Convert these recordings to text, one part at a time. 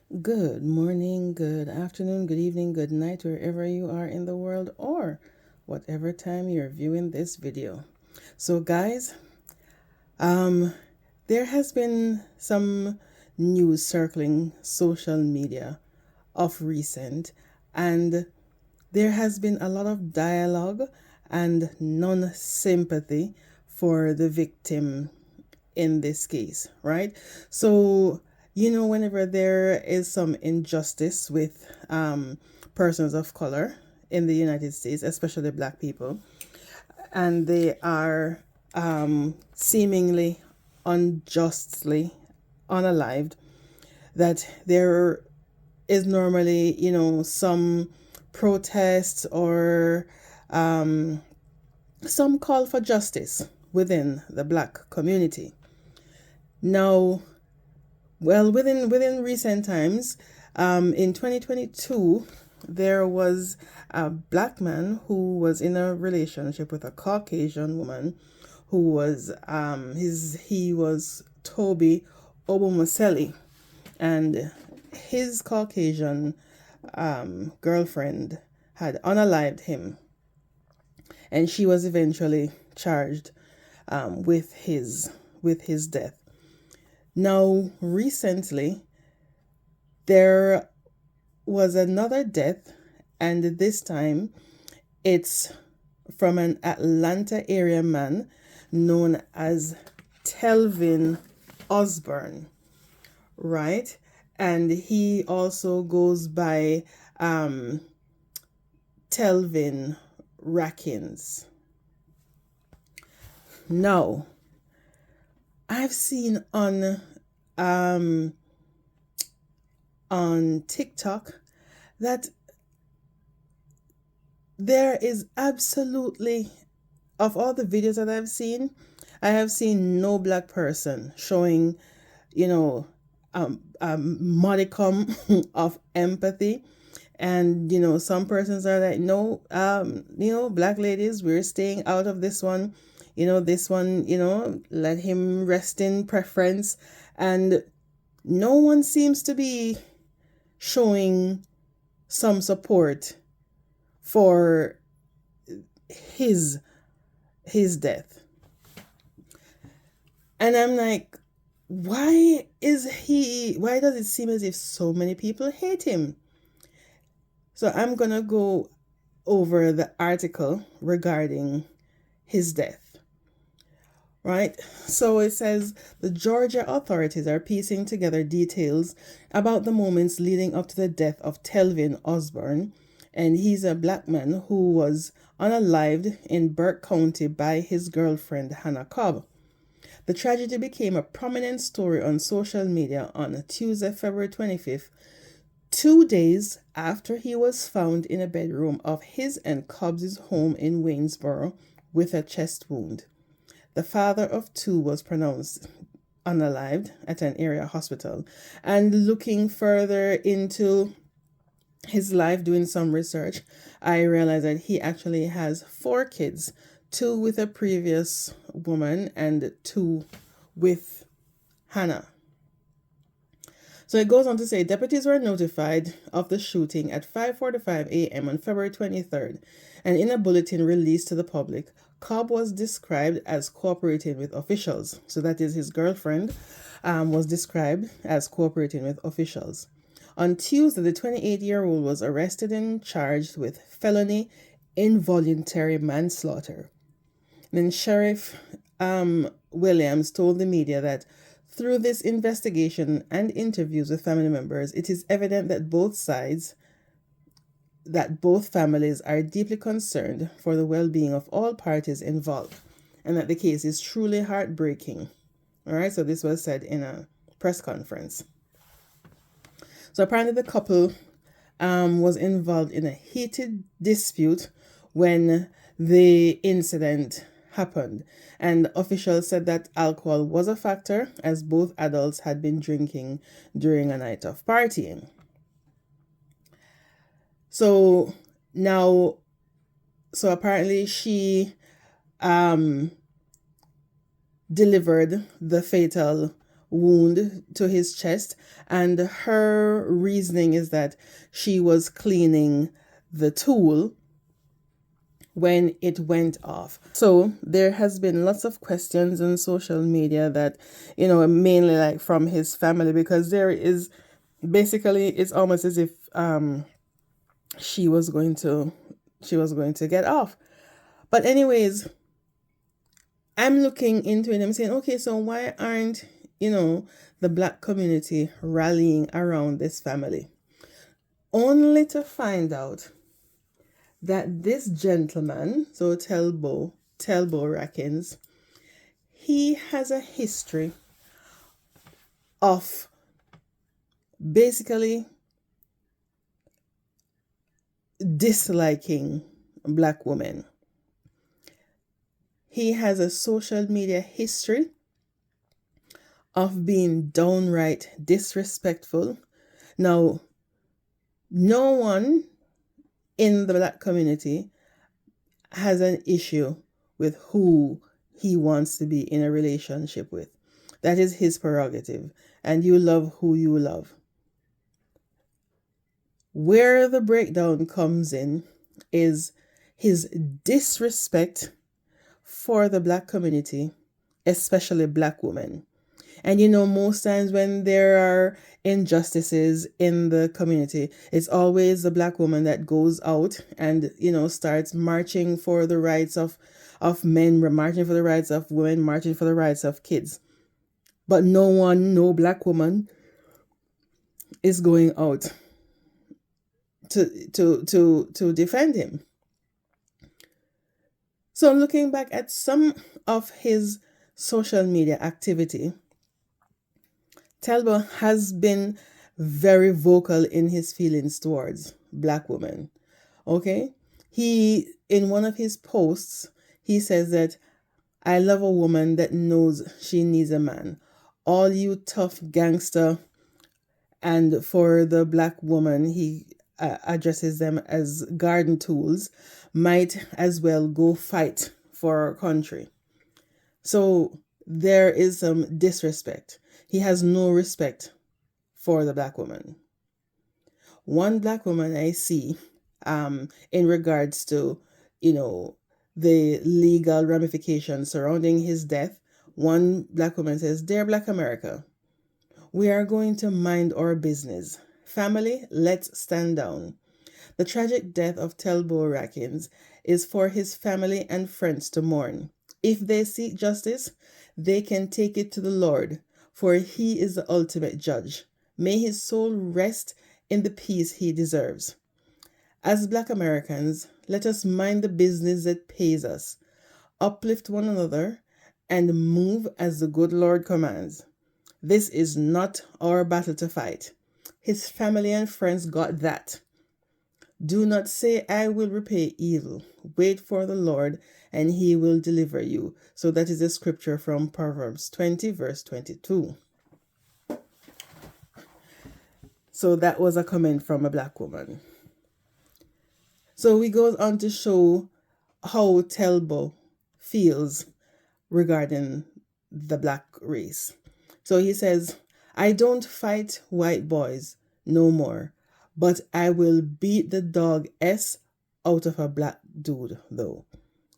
Good morning, good afternoon, good evening, good night, wherever you are in the world, or whatever time you're viewing this video. So, guys, there has been some news circling social media of recent, and there has been a lot of dialogue and non sympathy for the victim in this case, right? So, whenever there is some injustice with persons of color in the United States, especially black people, and they are seemingly unjustly unalived, that there is normally, some protests or some call for justice within the black community. Now, well, within recent times, in 2022, there was a black man who was in a relationship with a Caucasian woman, who was he was Toby Obomaseli, and his Caucasian girlfriend had unalived him, and she was eventually charged with his death. Now, recently, there was another death, and this time it's from an Atlanta area man known as Telvin Osborne, right? And he also goes by Telvin Rackins. Now, I've seen on TikTok that there is absolutely, of all the videos that I have seen no black person showing, a modicum of empathy. And some persons are like, no, black ladies, we're staying out of this one. This one, let him rest in preference. And no one seems to be showing some support for his death. And I'm like, why does it seem as if so many people hate him? So I'm going to go over the article regarding his death. Right? So it says the Georgia authorities are piecing together details about the moments leading up to the death of Telvin Osborne, and he's a black man who was unalived in Burke County by his girlfriend Hannah Cobb. The tragedy became a prominent story on social media on Tuesday, February 25th, 2 days after he was found in a bedroom of his and Cobb's home in Waynesboro with a chest wound. The father of two was pronounced unalived at an area hospital. And looking further into his life, doing some research, I realized that he actually has 4 kids, 2 with a previous woman and 2 with Hannah. So it goes on to say deputies were notified of the shooting at 5:45 a.m. on February 23rd, and in a bulletin released to the public, Cobb was described as cooperating with officials. So that is, his girlfriend was described as cooperating with officials. On Tuesday, the 28-year-old was arrested and charged with felony involuntary manslaughter. Then Sheriff Williams told the media that through this investigation and interviews with family members, it is evident that both families are deeply concerned for the well-being of all parties involved, and that the case is truly heartbreaking. All right, so this was said in a press conference. So apparently the couple was involved in a heated dispute when the incident happened, and officials said that alcohol was a factor as both adults had been drinking during a night of partying. So apparently she delivered the fatal wound to his chest, and her reasoning is that she was cleaning the tool when it went off. So there has been lots of questions on social media that, mainly like from his family, because there is basically, it's almost as if she was going to get off. But anyways, I'm looking into it. I'm saying, okay, so why aren't, the Black community rallying around this family? Only to find out that this gentleman, so Telbo Rackens, he has a history of basically disliking Black women. He has a social media history of being downright disrespectful. Now, no one in the Black community has an issue with who he wants to be in a relationship with. That is his prerogative, and you love who you love. Where the breakdown comes in is his disrespect for the Black community, especially Black women. And most times when there are injustices in the community, it's always the Black woman that goes out and, starts marching for the rights of men, marching for the rights of women, marching for the rights of kids. But no Black woman is going out to defend him. So looking back at some of his social media activity, Telvin has been very vocal in his feelings towards Black women. Okay? In one of his posts, he says that, I love a woman that knows she needs a man. All you tough gangster. And for the Black woman, he addresses them as garden tools, might as well go fight for our country. So there is some disrespect. He has no respect for the Black woman. One Black woman I see in regards to, the legal ramifications surrounding his death, one Black woman says, Dear Black America, we are going to mind our business. Family, let's stand down. The tragic death of Telbo Rackens is for his family and friends to mourn. If they seek justice, they can take it to the Lord, for he is the ultimate judge. May his soul rest in the peace he deserves. As Black Americans, let us mind the business that pays us, uplift one another, and move as the good Lord commands. This is not our battle to fight. His family and friends got that. Do not say, I will repay evil. Wait for the Lord, and he will deliver you. So that is a scripture from Proverbs 20, verse 22. So that was a comment from a Black woman. So he goes on to show how Telbo feels regarding the Black race. So he says, I don't fight white boys no more, but I will beat the dog S out of a Black dude though.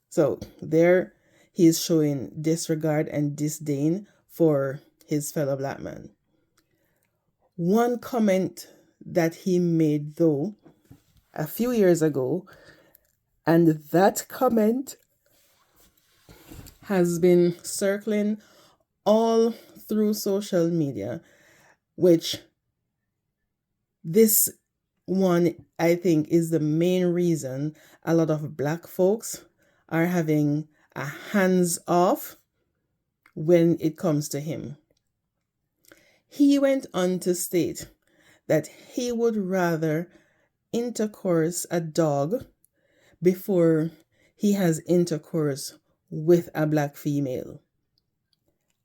So there he is showing disregard and disdain for his fellow Black man. One comment that he made though a few years ago, and that comment has been circling all through social media, which this one I think is the main reason a lot of Black folks are having a hands off when it comes to him. He went on to state that he would rather intercourse a dog before he has intercourse with a Black female.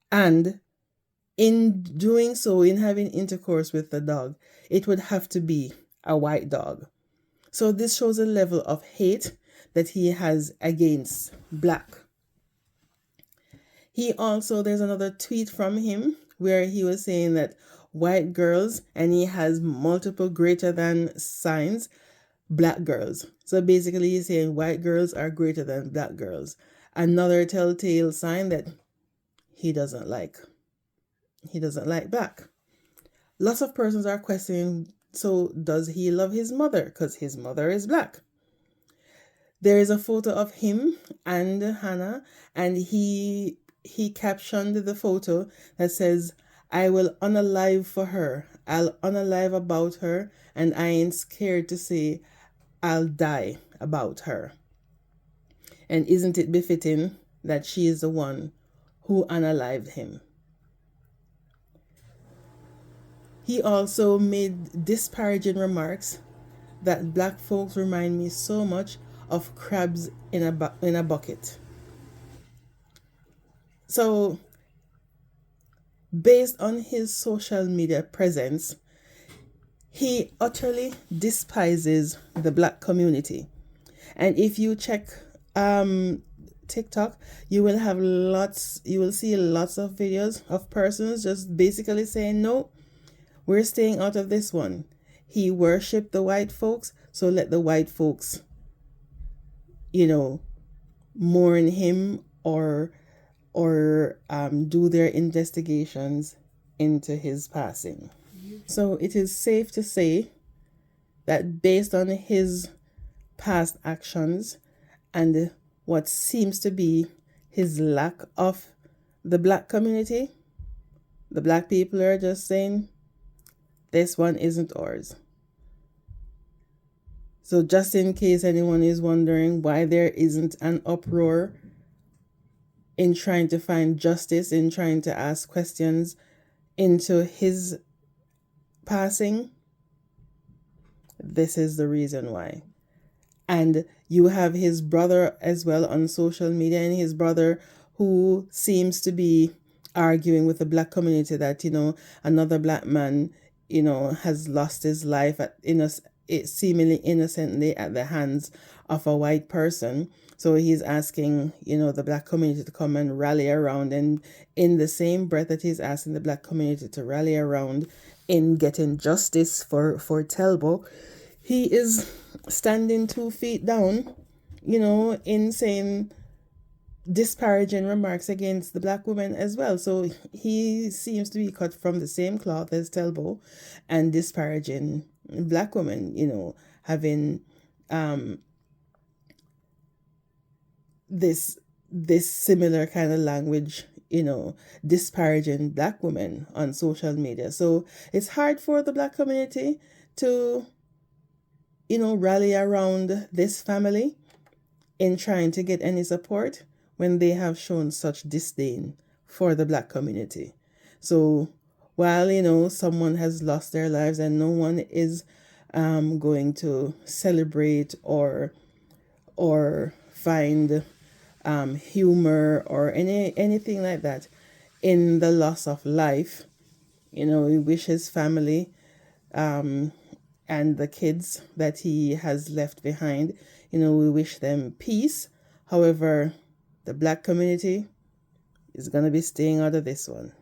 And in doing so, in having intercourse with the dog, it would have to be a white dog. So this shows a level of hate that he has against Black. There's another tweet from him where he was saying that white girls, and he has multiple greater than signs, black girls. So basically he's saying white girls are greater than black girls. Another telltale sign that he doesn't like. He doesn't like black. Lots of persons are questioning, so does he love his mother? Because his mother is black. There is a photo of him and Hannah, and he captioned the photo that says, "I will unalive for her. I'll unalive about her, and I ain't scared to say I'll die about her." And isn't it befitting that she is the one who unalived him? He also made disparaging remarks that black folks remind me so much of crabs in a bucket. So, based on his social media presence, he utterly despises the black community. And if you check TikTok, you will see lots of videos of persons just basically saying, no, we're staying out of this one. He worshipped the white folks, so let the white folks, mourn him or do their investigations into his passing. So it is safe to say that based on his past actions and what seems to be his lack of the black community, the black people are just saying, this one isn't ours. So just in case anyone is wondering why there isn't an uproar in trying to find justice, in trying to ask questions into his passing, this is the reason why. And you have his brother as well on social media, and his brother who seems to be arguing with the black community that, another black man, has lost his life seemingly innocently at the hands of a white person. So he's asking, the black community to come and rally around. And in the same breath that he's asking the black community to rally around in getting justice for Telbo, he is standing 2 feet down, in saying disparaging remarks against the black women as well. So he seems to be cut from the same cloth as Telbo and disparaging black women, having this similar kind of language, disparaging black women on social media. So it's hard for the black community to, rally around this family in trying to get any support when they have shown such disdain for the black community. So while, someone has lost their lives and no one is going to celebrate or find humor or anything like that in the loss of life, we wish his family and the kids that he has left behind, we wish them peace. However, the black community is going to be staying out of this one.